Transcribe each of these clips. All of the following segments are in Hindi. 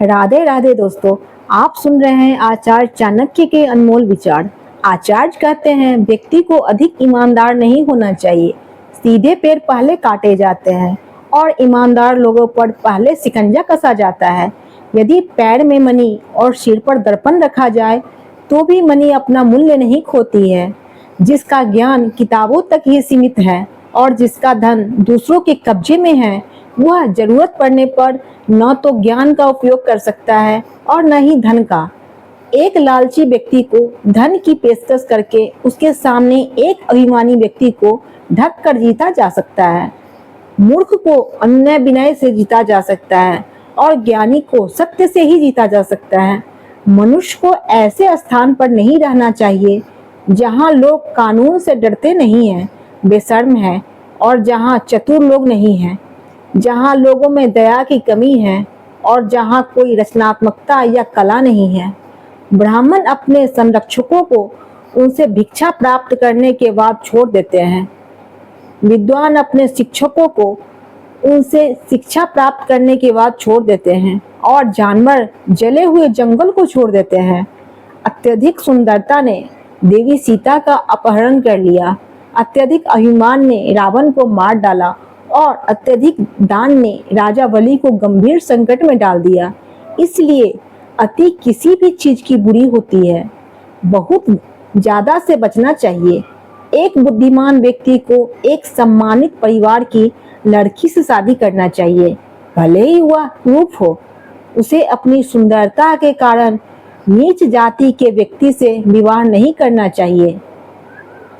राधे राधे दोस्तों। आप सुन रहे हैं आचार्य चाणक्य के अनमोल विचार। आचार्य कहते हैं व्यक्ति को अधिक ईमानदार नहीं होना चाहिए। सीधे पैर पहले काटे जाते हैं और ईमानदार लोगों पर पहले शिकंजा कसा जाता है। यदि पैर में मणि और सिर पर दर्पण रखा जाए तो भी मणि अपना मूल्य नहीं खोती है। जिसका ज्ञान किताबों तक ही सीमित है और जिसका धन दूसरों के कब्जे में है, वह जरूरत पड़ने पर न तो ज्ञान का उपयोग कर सकता है और न ही धन का। एक लालची व्यक्ति को धन की पेशकश करके उसके सामने एक अभिमानी व्यक्ति को ढक कर जीता जा सकता है। मूर्ख को अन्य विनय से जीता जा सकता है और ज्ञानी को सत्य से ही जीता जा सकता है। मनुष्य को ऐसे स्थान पर नहीं रहना चाहिए जहाँ लोग कानून से डरते नहीं हैं, बेशर्म हैं, और जहाँ चतुर लोग नहीं हैं, जहाँ लोगों में दया की कमी है और जहाँ कोई रचनात्मकता या कला नहीं है। ब्राह्मण अपने संरक्षकों को उनसे भिक्षा प्राप्त करने के बाद छोड़ देते हैं। विद्वान अपने शिक्षकों को उनसे शिक्षा प्राप्त करने के बाद छोड़ देते हैं और जानवर जले हुए जंगल को छोड़ देते हैं। अत्यधिक सुंदरता ने देवी सीता का अपहरण कर लिया, अत्यधिक अभिमान ने रावण को मार डाला और अत्यधिक दान ने राजा बलि को गंभीर संकट में डाल दिया। इसलिए अति किसी भी चीज की बुरी होती है। बहुत ज्यादा से बचना चाहिए। एक बुद्धिमान व्यक्ति को एक सम्मानित परिवार की लड़की से शादी करना चाहिए, भले ही वह रूप हो। उसे अपनी सुंदरता के कारण नीच जाति के व्यक्ति से विवाह नहीं करना चाहिए।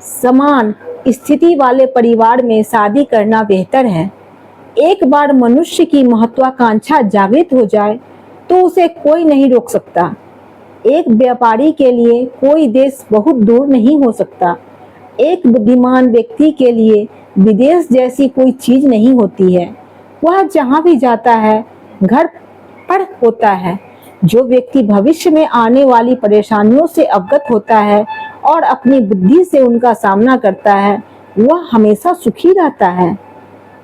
समान स्थिति वाले परिवार में शादी करना बेहतर है। एक बार मनुष्य की महत्वाकांक्षा जागृत हो जाए तो उसे कोई नहीं रोक सकता। एक व्यापारी के लिए कोई देश बहुत दूर नहीं हो सकता। एक बुद्धिमान व्यक्ति के लिए विदेश जैसी कोई चीज नहीं होती है। वह जहाँ भी जाता है घर पर होता है। जो व्यक्ति भविष्य में आने वाली परेशानियों से अवगत होता है और अपनी बुद्धि से उनका सामना करता है, वह हमेशा सुखी रहता है।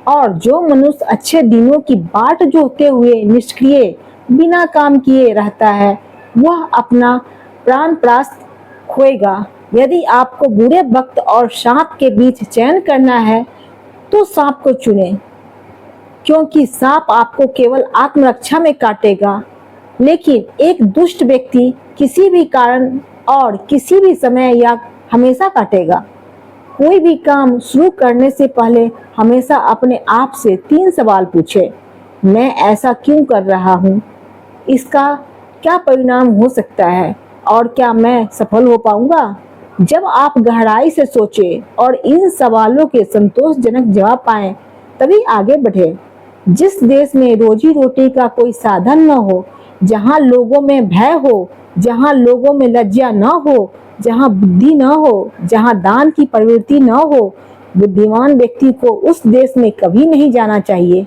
और जो मनुष्य अच्छे दिनों की बाट जोहते हुए निष्क्रिय बिना काम किए रहता है, वह अपना प्राण प्रास्त खोएगा। यदि आपको बुरे वक्त और सांप के बीच चयन करना है तो सांप को चुनें, क्योंकि सांप आपको केवल आत्मरक्षा में काटेगा, लेकिन एक दुष्ट व्यक्ति किसी भी कारण और किसी भी समय या हमेशा काटेगा। कोई भी काम शुरू करने से पहले हमेशा अपने आप से 3 सवाल पूछे। मैं ऐसा क्यों कर रहा हूँ? इसका क्या परिणाम हो सकता है और क्या मैं सफल हो पाऊंगा? जब आप गहराई से सोचें और इन सवालों के संतोषजनक जवाब पाएं, तभी आगे बढ़े। जिस देश में रोजी रोटी का कोई साधन न हो, जहाँ लोगों में भय हो, जहाँ लोगों में लज्जा न हो, जहाँ बुद्धि न हो, जहाँ दान की प्रवृत्ति न हो, बुद्धिमान व्यक्ति को उस देश में कभी नहीं जाना चाहिए।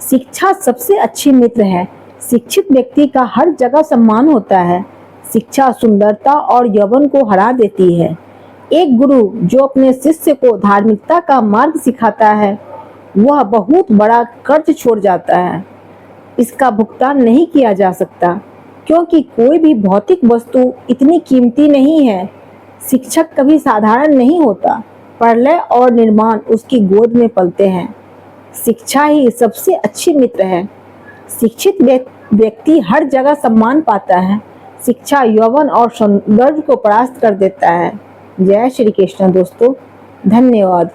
शिक्षा सबसे अच्छी मित्र है। शिक्षित व्यक्ति का हर जगह सम्मान होता है। शिक्षा सुंदरता और यौवन को हरा देती है। एक गुरु जो अपने शिष्य को धार्मिकता का मार्ग सिखाता है, वह बहुत बड़ा कर्ज छोड़ जाता है। इसका भुगतान नहीं किया जा सकता, क्योंकि कोई भी भौतिक वस्तु इतनी कीमती नहीं है। शिक्षक कभी साधारण नहीं होता। प्रलय और निर्माण उसकी गोद में पलते हैं। शिक्षा ही सबसे अच्छी मित्र है। शिक्षित व्यक्ति हर जगह सम्मान पाता है। शिक्षा यौवन और सौंदर्य को परास्त कर देता है। जय श्री कृष्ण दोस्तों, धन्यवाद।